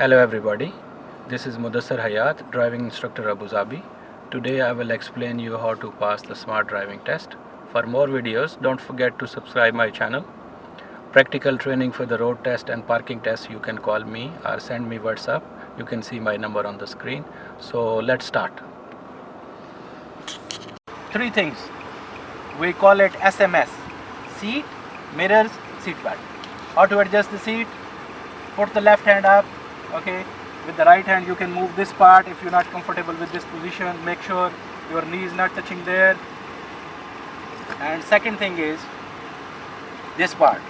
Hello everybody, this is Mudassar Hayat, driving instructor Abu Dhabi. Today I will explain you how to pass the smart driving test. For more videos, don't forget to subscribe my channel. Practical training for the road test and parking test, you can call me or send me WhatsApp. You can see my number on the screen. So let's start. Three things. We call it SMS. Seat, mirrors, seat belt. How to adjust the seat? Put the left hand up. Okay, with the right hand you can move this part. If you're not comfortable with this position, make sure your knee is not touching there. And second thing is this part.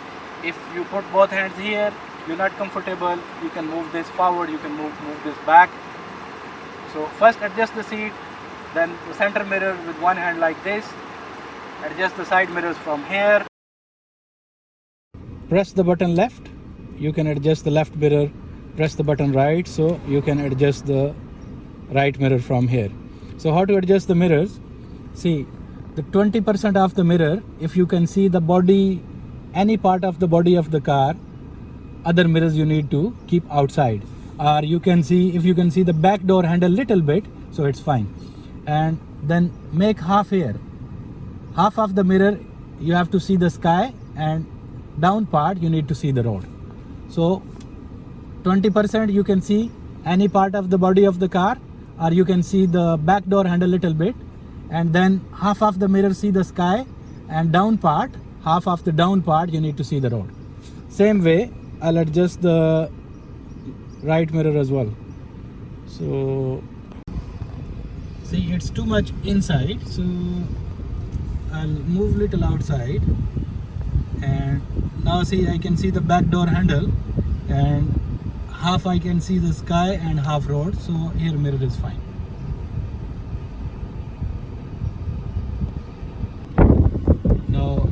If you put both hands here, you're not comfortable, you can move this forward, you can move this back. So first adjust the seat, then the center mirror with one hand like this. Adjust the side mirrors from here. Press the button left, you can adjust the left mirror. Press the button right, so you can adjust the right mirror from here. So how to adjust the mirrors? See, the 20% of the mirror, if you can see the body, any part of the body of the car, other mirrors you need to keep outside. Or you can see, if you can see the back door handle little bit, so it's fine. And then make half here. Half of the mirror you have to see the sky, and down part you need to see the road. So 20% you can see any part of the body of the car, or you can see the back door handle little bit, and then half of the mirror see the sky, and down part, half of the down part you need to see the road. Same way I'll adjust the right mirror as well. So see, it's too much inside, so I'll move little outside, and now see, I can see the back door handle, and half I can see the sky and half road, so here mirror is fine. Now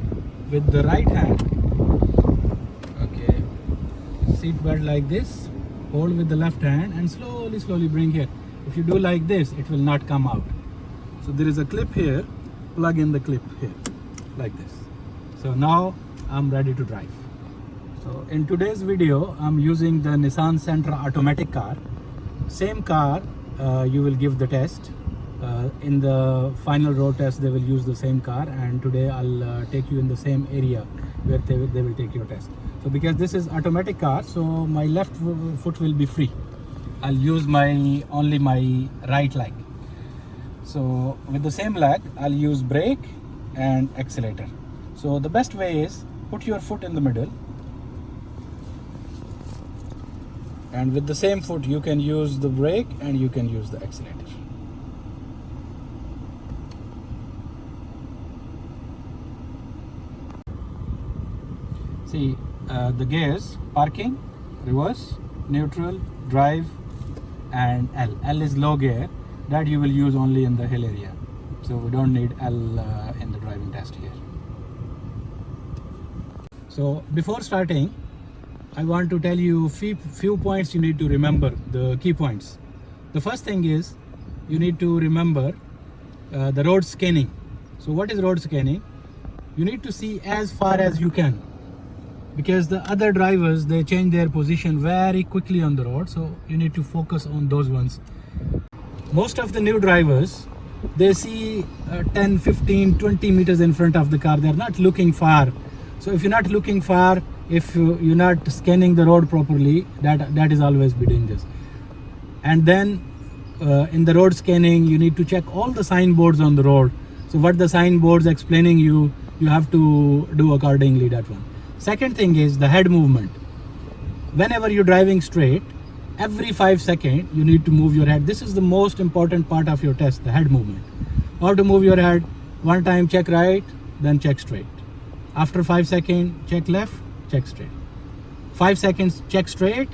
with the right hand, okay, seat belt like this, hold with the left hand and slowly bring here. If you do like this, it will not come out. So there is a clip here, plug in the clip here like this. So now I'm ready to drive. So in today's video, I'm using the Nissan Sentra automatic car. Same car, you will give the test. In the final road test, they will use the same car, and today I'll take you in the same area where they will take your test. So because this is automatic car, so my left foot will be free. I'll use only my right leg. So with the same leg, I'll use brake and accelerator. So the best way is put your foot in the middle, and with the same foot you can use the brake and you can use the accelerator. See, the gears: parking, reverse, neutral, drive, and L. L is low gear, that you will use only in the hill area. So we don't need L in the driving test here. So before starting, I want to tell you few points you need to remember, the key points. The first thing is you need to remember the road scanning. So what is road scanning? You need to see as far as you can, because the other drivers, they change their position very quickly on the road, so you need to focus on those ones. Most of the new drivers, they see 10, 15, 20 meters in front of the car. They're not looking far. So if you're not looking far, if you're not scanning the road properly, that is always be dangerous. And then in the road scanning, you need to check all the signboards on the road. So what the signboards explaining you have to do accordingly, that one. Second thing is the head movement. Whenever you're driving straight, every 5 seconds you need to move your head. This is the most important part of your test, the head movement. How to move your head: one time check right, then check straight. After 5 seconds, check left, check straight. 5 seconds, check straight,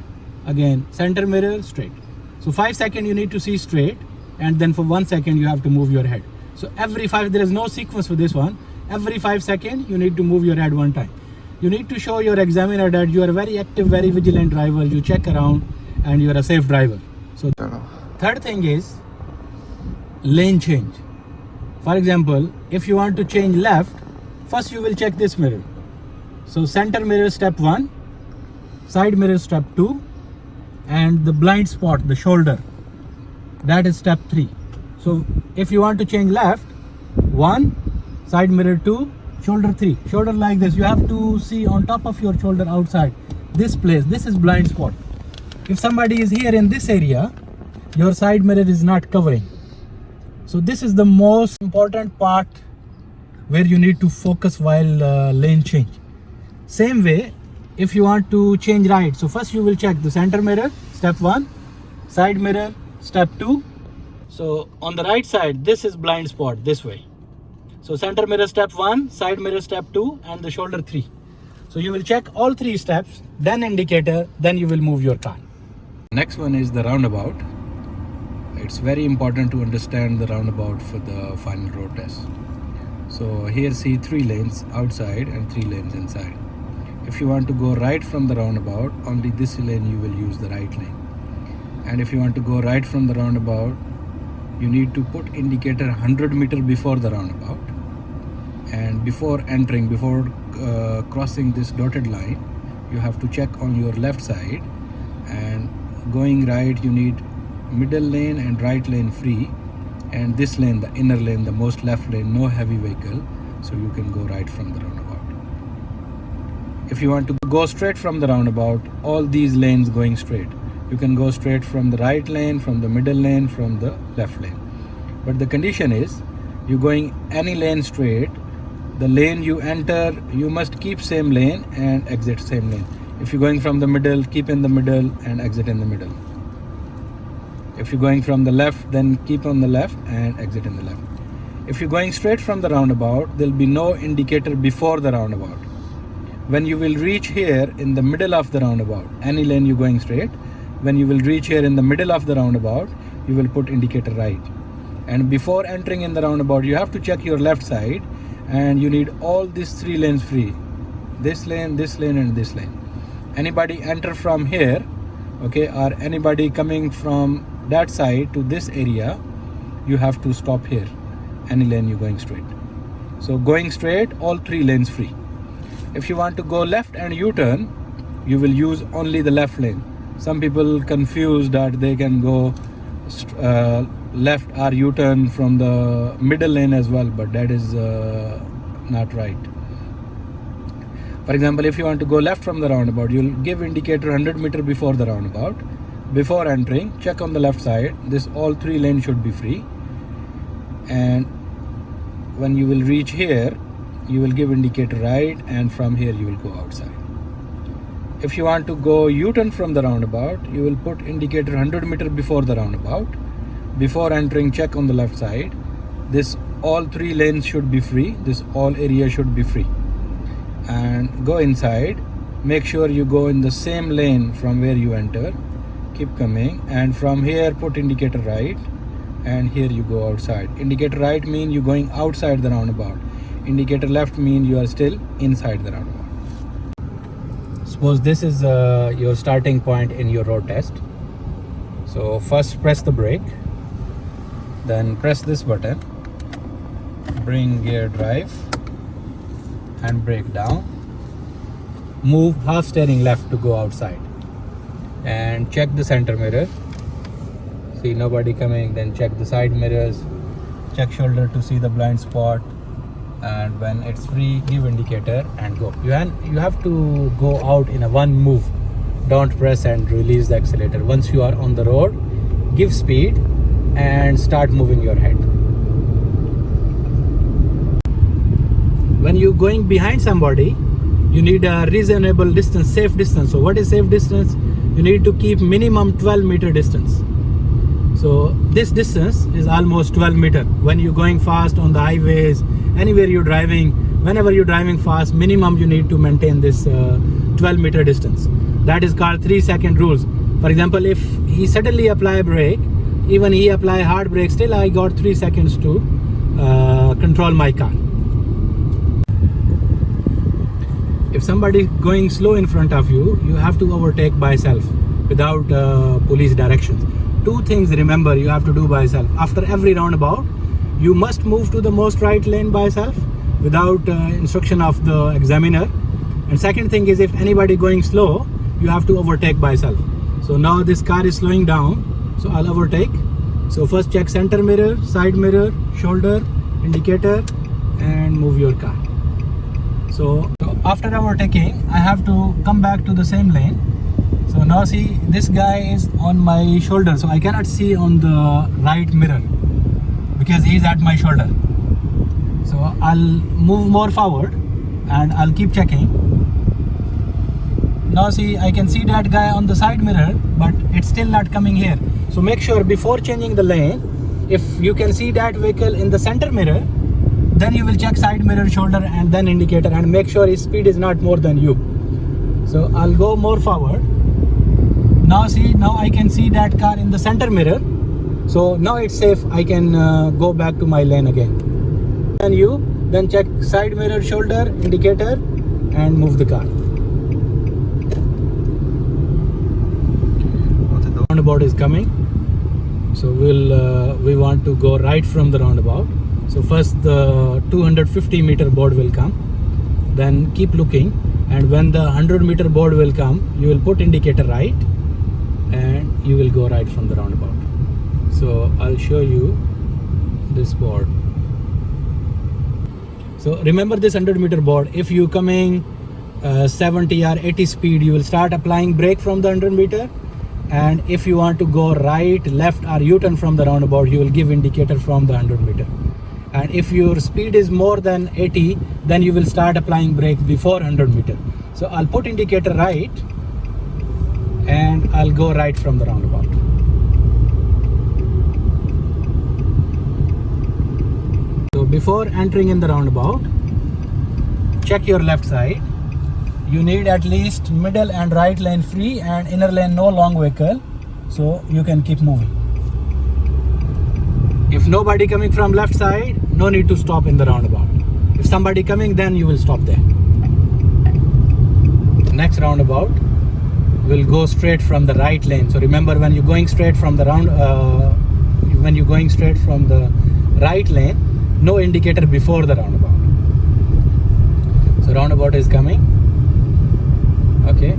again center mirror, straight. So 5 seconds you need to see straight, and then for 1 second you have to move your head. So every 5, there is no sequence for this one. Every 5 seconds you need to move your head one time. You need to show your examiner that you are a very active, very vigilant driver. You check around and you are a safe driver. So third thing is lane change. For example, if you want to change left, first you will check this mirror. So center mirror step 1, side mirror step 2, and the blind spot, the shoulder, that is step 3. So if you want to change left, 1, side mirror 2, shoulder 3. Shoulder like this, you have to see on top of your shoulder outside. This place, this is blind spot. If somebody is here in this area, your side mirror is not covering. So this is the most important part where you need to focus while lane change. Same way, if you want to change right, so first you will check the center mirror, step 1, side mirror, step 2. So on the right side, this is blind spot, this way. So center mirror step 1, side mirror step 2, and the shoulder 3. So you will check all 3 steps, then indicator, then you will move your car. Next one is the roundabout. It's very important to understand the roundabout for the final road test. So here see 3 lanes outside and 3 lanes inside. If you want to go right from the roundabout, only this lane you will use the right lane. And if you want to go right from the roundabout, you need to put indicator 100 meter before the roundabout. And before entering, before crossing this dotted line, you have to check on your left side. And going right, you need middle lane and right lane free. And this lane, the inner lane, the most left lane, no heavy vehicle, so you can go right from the roundabout. If you want to go straight from the roundabout, all these lanes going straight. You can go straight from the right lane, from the middle lane, from the left lane. But the condition is, you going any lane straight, the lane you enter, you must keep same lane and exit same lane. If you're going from the middle, keep in the middle and exit in the middle. If you're going from the left, then keep on the left and exit in the left. If you're going straight from the roundabout, there'll be no indicator before the roundabout. When you will reach here in the middle of the roundabout, any lane you're going straight, when you will reach here in the middle of the roundabout, you will put indicator right. And before entering in the roundabout, you have to check your left side, and you need all these 3 lanes free. This lane, and this lane. Anybody enter from here, okay, or anybody coming from that side to this area, you have to stop here. Any lane you're going straight. So going straight, all 3 lanes free. If you want to go left and U-turn, you will use only the left lane. Some people confuse that they can go left or U-turn from the middle lane as well, but that is not right. For example, if you want to go left from the roundabout, you'll give indicator 100 meter before the roundabout. Before entering, check on the left side. This all 3 lanes should be free. And when you will reach here, you will give indicator right, and from here you will go outside. If you want to go U-turn from the roundabout, you will put indicator 100 meter before the roundabout. Before entering, check on the left side. This all 3 lanes should be free. This all area should be free. And go inside. Make sure you go in the same lane from where you enter. Keep coming, and from here put indicator right, and here you go outside. Indicator right mean you're going outside the roundabout. Indicator left mean you are still inside the roundabout. Suppose this is your starting point in your road test. So first press the brake, then press this button, bring gear drive and brake down, move half steering left to go outside, and check the center mirror. See nobody coming, then check the side mirrors, check shoulder to see the blind spot, and when it's free, give indicator and go. You have to go out in a one move. Don't press and release the accelerator. Once you are on the road, give speed and start moving your head. When you're going behind somebody, you need a reasonable distance, safe distance. So what is safe distance? You need to keep minimum 12 meter distance. So this distance is almost 12 meter. When you're going fast on the highways, anywhere you're driving, whenever you're driving fast, minimum you need to maintain this 12 meter distance. That is called 3-second rules. For example, if he suddenly apply a brake, even he apply hard brake, still I got 3 seconds to control my car. If somebody going slow in front of you, you have to overtake by self without police directions. 2 things remember you have to do by self. After every roundabout, you must move to the most right lane by self without instruction of the examiner. And second thing is, if anybody going slow, you have to overtake by self. So now this car is slowing down, so I'll overtake. So first check center mirror, side mirror, shoulder, indicator, and move your car. So after overtaking, I have to come back to the same lane. So now see, this guy is on my shoulder, so I cannot see on the right mirror because he's at my shoulder. So I'll move more forward and I'll keep checking. Now see, I can see that guy on the side mirror, but it's still not coming here. So make sure before changing the lane, if you can see that vehicle in the center mirror, then you will check side mirror, shoulder, and then indicator, and make sure his speed is not more than you. So I'll go more forward. Now see, now I can see that car in the center mirror. So now it's safe, I can go back to my lane again. And then check side mirror, shoulder, indicator, and move the car. Roundabout is coming, so we want to go right from the roundabout. So first the 250 meter board will come, then keep looking, and when the 100 meter board will come, you will put indicator right and you will go right from the roundabout. So I'll show you this board. So remember this 100 meter board, if you coming 70 or 80 speed, you will start applying brake from the 100 meter. And if you want to go right, left, or U-turn from the roundabout, you will give indicator from the 100 meter. And if your speed is more than 80, then you will start applying brake before 100 meter. So I'll put indicator right and I'll go right from the roundabout. So before entering in the roundabout, check your left side. You need at least middle and right lane free and inner lane no long vehicle, so you can keep moving. If nobody coming from left side, no need to stop in the roundabout. If somebody coming, then you will stop there. Next roundabout will go straight from the right lane. So remember, when you're going straight from the right lane, no indicator before the roundabout. So roundabout is coming. Okay,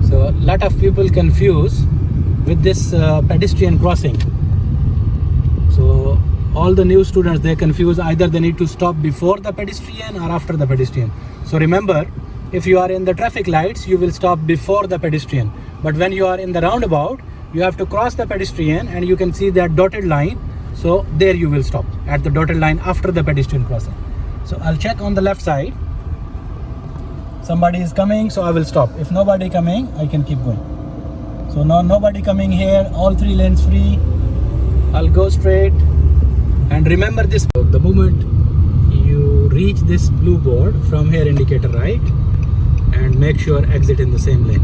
so a lot of people confuse with this pedestrian crossing. So all the new students, they confuse either they need to stop before the pedestrian or after the pedestrian. So remember, if you are in the traffic lights, you will stop before the pedestrian. But when you are in the roundabout, you have to cross the pedestrian and you can see that dotted line. So there you will stop at the dotted line after the pedestrian crossing. So I'll check on the left side. Somebody is coming, so I will stop. If nobody coming, I can keep going. So now nobody coming here, all three lanes free. I'll go straight. And remember this, the moment you reach this blue board, from here indicator right and make sure exit in the same lane.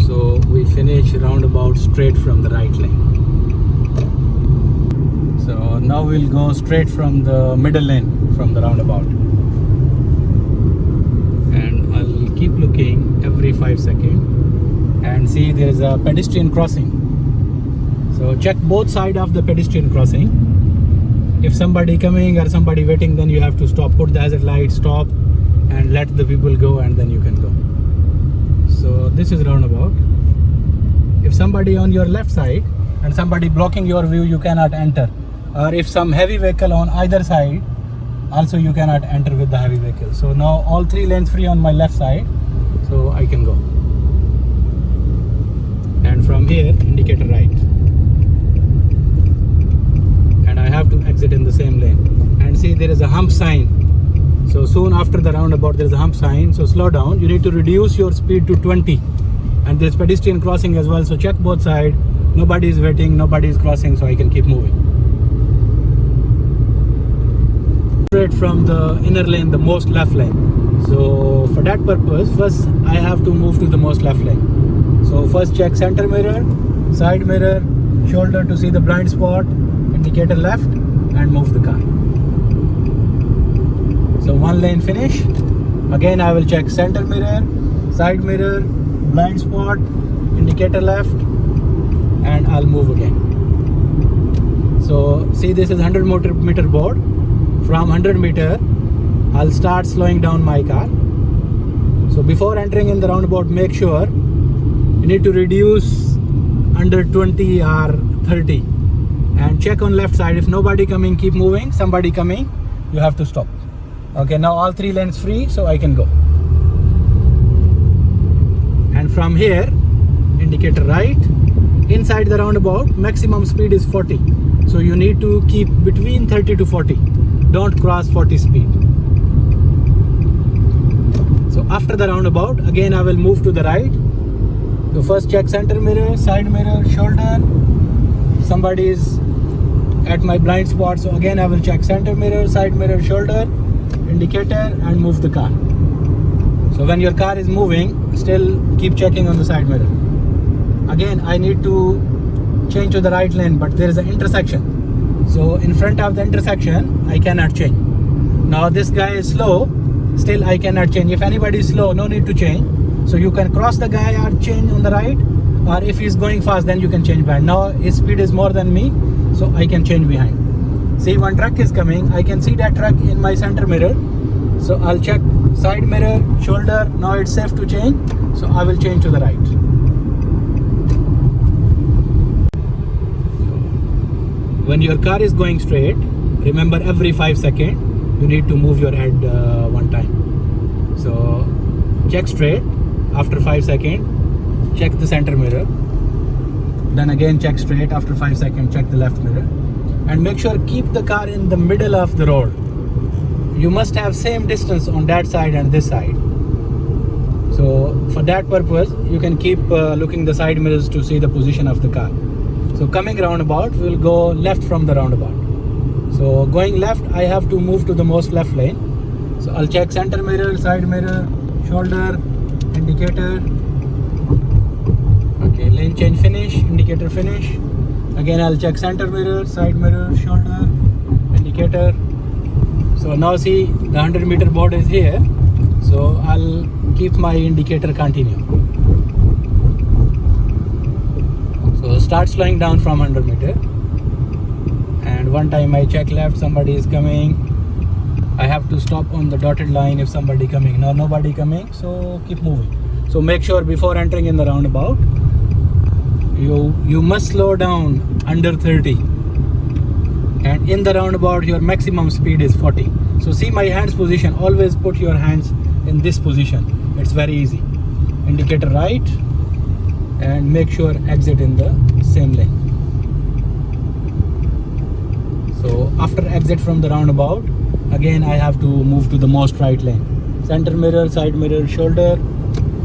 So we finish roundabout straight from the right lane. So now we'll go straight from the middle lane from the roundabout. And I'll keep looking every 5 seconds and see there is a pedestrian crossing. So check both sides of the pedestrian crossing. If somebody coming or somebody waiting, then you have to stop, put the hazard light, stop and let the people go, and then you can go. So this is roundabout. If somebody on your left side and somebody blocking your view, you cannot enter. Or if some heavy vehicle on either side, also you cannot enter with the heavy vehicle. So now all three lanes free on my left side, so I can go. And from here, indicator right. And I have to exit in the same lane. And see, there is a hump sign. So soon after the roundabout, there is a hump sign. So slow down. You need to reduce your speed to 20. And there's pedestrian crossing as well. So check both sides. Nobody is waiting, nobody is crossing, so I can keep moving. Straight from the inner lane, the most left lane. So for that purpose, first I have to move to the most left lane. So first check center mirror, side mirror, shoulder to see the blind spot, indicator left, and move the car. So one lane finish. Again I will check center mirror, side mirror, blind spot, indicator left, and I'll move again. So see, this is 100 meter board. From 100 meter, I'll start slowing down my car. So So before entering in the roundabout, make sure you need to reduce under 20 or 30 and check on left side. If nobody coming, keep moving. Somebody coming, you have to stop. Okay, now all 3 lanes free, so I can go. And from here, indicator right. Inside the roundabout, maximum speed is 40. So you need to keep between 30 to 40. Don't cross 40 speed. So after the roundabout, again I will move to the right. So first check center mirror, side mirror, shoulder. Somebody is at my blind spot, so again I will check center mirror, side mirror, shoulder, indicator, and move the car. So when your car is moving, still keep checking on the side mirror. Again, I need to change to the right lane, but there is an intersection. So in front of the intersection, I cannot change. Now this guy is slow, still I cannot change. If anybody is slow, no need to change. So you can cross the guy or change on the right, or if he's going fast, then you can change behind. Now his speed is more than me, so I can change behind. See, one truck is coming. I can see that truck in my center mirror. So I'll check side mirror, shoulder. Now it's safe to change, so I will change to the right. When your car is going straight, remember every 5 seconds you need to move your head one time. So check straight. After 5 seconds, check the center mirror. Then again check straight. After 5 seconds, check the left mirror. And make sure keep the car in the middle of the road. You must have same distance on that side and this side. So for that purpose, you can keep looking the side mirrors to see the position of the car. So coming roundabout, we'll go left from the roundabout. So going left, I have to move to the most left lane. So I'll check center mirror, side mirror, shoulder, indicator. Okay, lane change finish, indicator finish. Again, I'll check center mirror, side mirror, shoulder, indicator. So now see the 100-meter board is here. So I'll keep my indicator continue. So start slowing down from 100 meter. And one time I check left, somebody is coming. I have to stop on the dotted line if somebody coming. Now nobody coming, so keep moving. So make sure before entering in the roundabout, you must slow down under 30. And in the roundabout, your maximum speed is 40. So see my hands position. Always put your hands in this position. It's very easy. Indicator right, and make sure exit in the same lane. So after exit from the roundabout, again I have to move to the most right lane. Center mirror, side mirror, shoulder,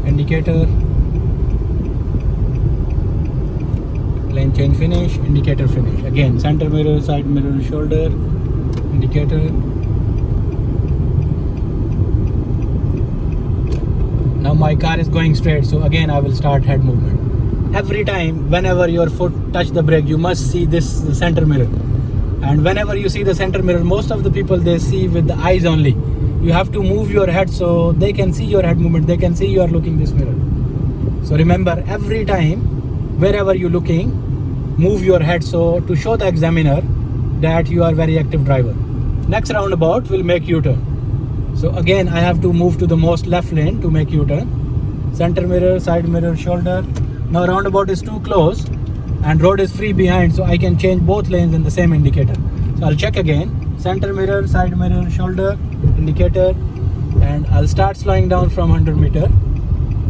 indicator, lane change finish, indicator finish. Again center mirror, side mirror, shoulder, indicator. Now my car is going straight, so again I will start head movement. Every time, whenever your foot touch the brake, you must see this center mirror. And whenever you see the center mirror, most of the people, they see with the eyes only. You have to move your head so they can see your head movement. They can see you are looking this mirror. So remember, every time, wherever you're looking, move your head so to show the examiner that you are very active driver. Next roundabout will make U-turn. So again, I have to move to the most left lane to make U-turn. Center mirror, side mirror, shoulder. Now roundabout is too close and road is free behind, so I can change both lanes in the same indicator. So I'll check again. Center mirror, side mirror, shoulder, indicator. And I'll start slowing down from 100 meter.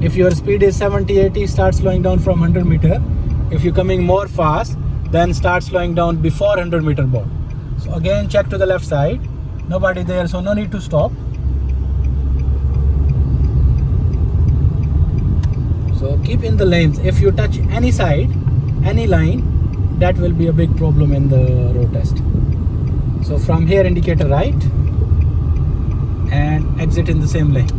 If your speed is 70, 80, start slowing down from 100 meter. If you're coming more fast, then start slowing down before 100 meter board. So again, check to the left side. Nobody there, so no need to stop. So keep in the lanes. If you touch any side, any line, that will be a big problem in the road test. So from here, indicator right and exit in the same lane.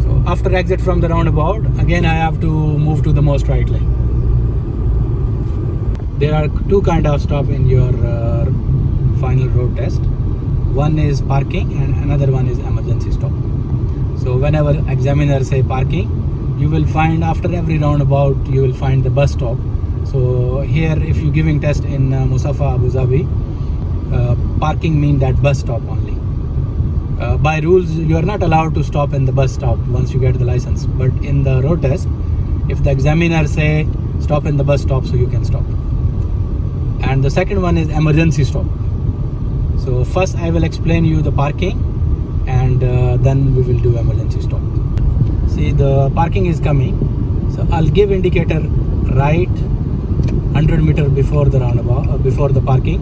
So after exit from the roundabout, again I have to move to the most right lane. There are two kind of stop in your final road test. One is parking and another one is emergency stop. So whenever examiner say parking, you will find after every roundabout you will find the bus stop So here, if you're giving test in Musafa, Abu Dhabi, parking mean that bus stop only. By rules, you are not allowed to stop in the bus stop once you get the license. But in the road test, if the examiner say stop in the bus stop, so you can stop. And the second one is emergency stop. So first I will explain you the parking, and then we will do emergency stop. See, the parking is coming. So I'll give indicator right 100 meter before the roundabout, before the parking,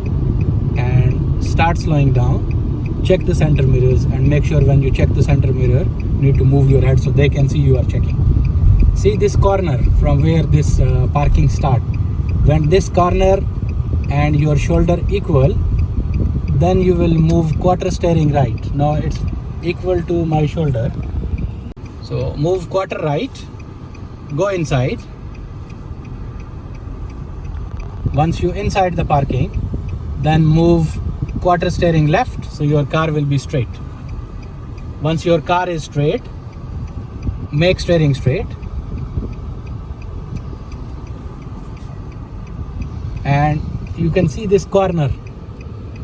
and start slowing down. Check the center mirrors and make sure when you check the center mirror, you need to move your head so they can see you are checking. See this corner from where this parking start. When this corner and your shoulder equal, then you will move quarter steering right. Now it's equal to my shoulder. So move quarter right, go inside. Once you inside the parking, then move quarter steering left, so your car will be straight. Once your car is straight, make steering straight. And you can see this corner.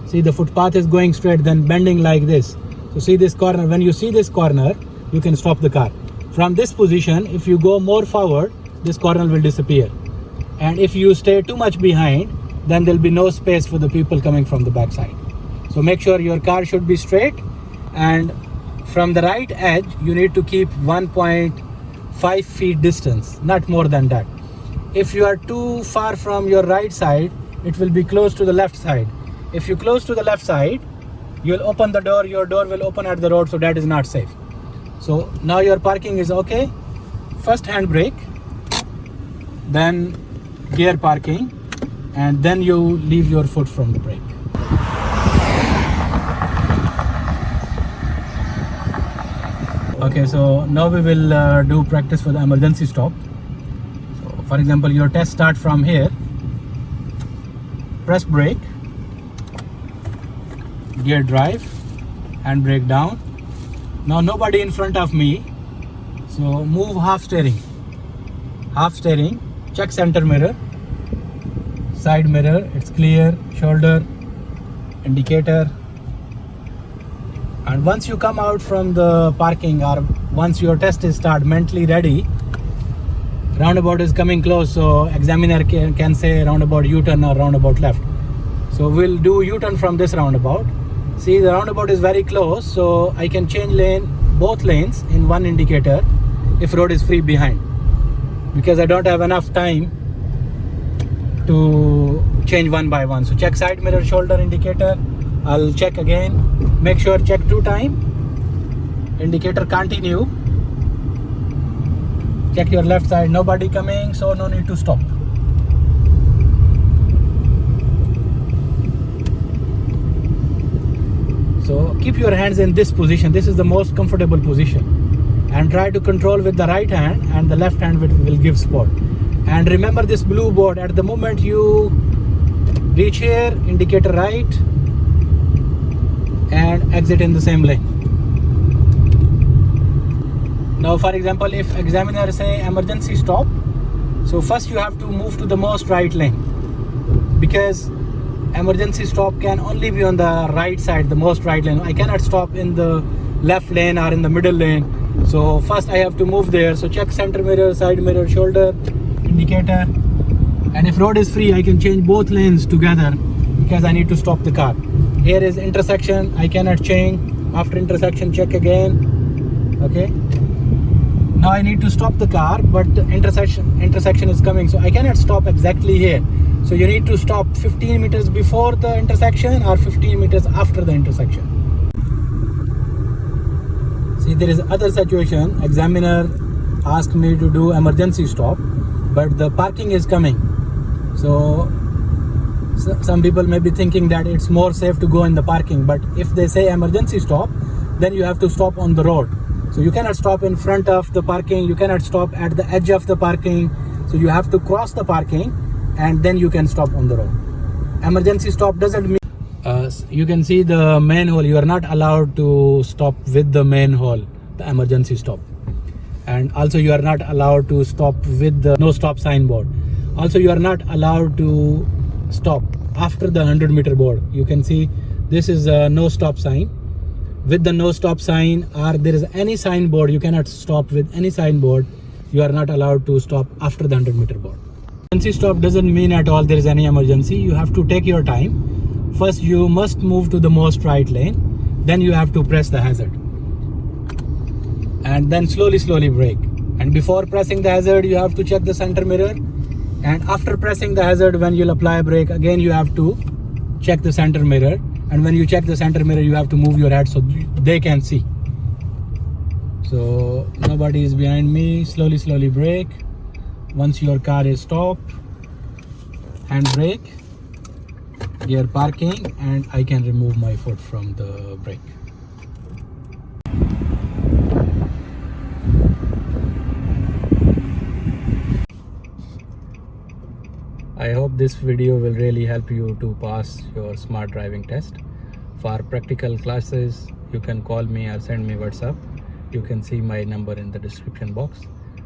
See, the footpath is going straight, then bending like this. So see this corner. When you see this corner, you can stop the car. From this position, if you go more forward, this corner will disappear. And if you stay too much behind, then there'll be no space for the people coming from the back side. So make sure your car should be straight, and from the right edge, you need to keep 1.5 feet distance, not more than that. If you are too far from your right side, it will be close to the left side. If you close to the left side, you'll open the door, your door will open at the road, so that is not safe. So now your parking is okay. First handbrake, then gear parking, and then you leave your foot from the brake. Okay, so now we will do practice for the emergency stop. So for example, your test start from here. Press brake, gear drive, and brake down. Now nobody in front of me, so move half steering, check center mirror, side mirror, it's clear, shoulder, indicator. And once you come out from the parking, or once your test is start, mentally ready, roundabout is coming close, so examiner can say roundabout U-turn or roundabout left. So we'll do U-turn from this roundabout. See, the roundabout is very close, so I can change lane, both lanes in one indicator if road is free behind, because I don't have enough time to change one by one. So check side mirror, shoulder, indicator. I'll check again. Make sure check 2 times. Indicator continue. Check your left side. Nobody coming, so no need to stop. So keep your hands in this position. This is the most comfortable position. And try to control with the right hand, and the left hand will give support. And remember this blue board. At the moment you reach here, indicator right, and exit in the same lane. Now for example, if examiner say emergency stop, so first you have to move to the most right lane, because emergency stop can only be on the right side, the most right lane. I cannot stop in the left lane or in the middle lane. So first I have to move there. So check center mirror, side mirror, shoulder, indicator. And if road is free, I can change both lanes together, because I need to stop the car. Here is intersection, I cannot change. After intersection, check again. Okay. Now I need to stop the car, but the intersection is coming, so I cannot stop exactly here. So you need to stop 15 meters before the intersection or 15 meters after the intersection. See, there is other situation. Examiner asked me to do emergency stop, but the parking is coming. So some people may be thinking that it's more safe to go in the parking, but if they say emergency stop, then you have to stop on the road. So you cannot stop in front of the parking, you cannot stop at the edge of the parking. So you have to cross the parking, and then you can stop on the road. Emergency stop doesn't mean you can see the manhole. You are not allowed to stop with the manhole, the emergency stop. And also you are not allowed to stop with the no stop signboard. Also, you are not allowed to stop after the 100-meter board. You can see this is a no stop sign. With the no stop sign, or there is any signboard, you cannot stop with any signboard. You are not allowed to stop after the 100-meter board. Emergency stop doesn't mean at all there is any emergency. You have to take your time. First, you must move to the most right lane. Then you have to press the hazard. And then slowly brake. And before pressing the hazard, you have to check the center mirror. And after pressing the hazard, when you'll apply brake, again you have to check the center mirror. And when you check the center mirror, you have to move your head so they can see. So nobody is behind me. Slowly brake. Once your car is stopped, hand brake, gear parking, and I can remove my foot from the brake. I hope this video will really help you to pass your smart driving test. For practical classes, you can call me or send me WhatsApp. You can see my number in the description box.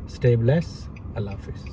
Stay blessed. Allah Hafiz.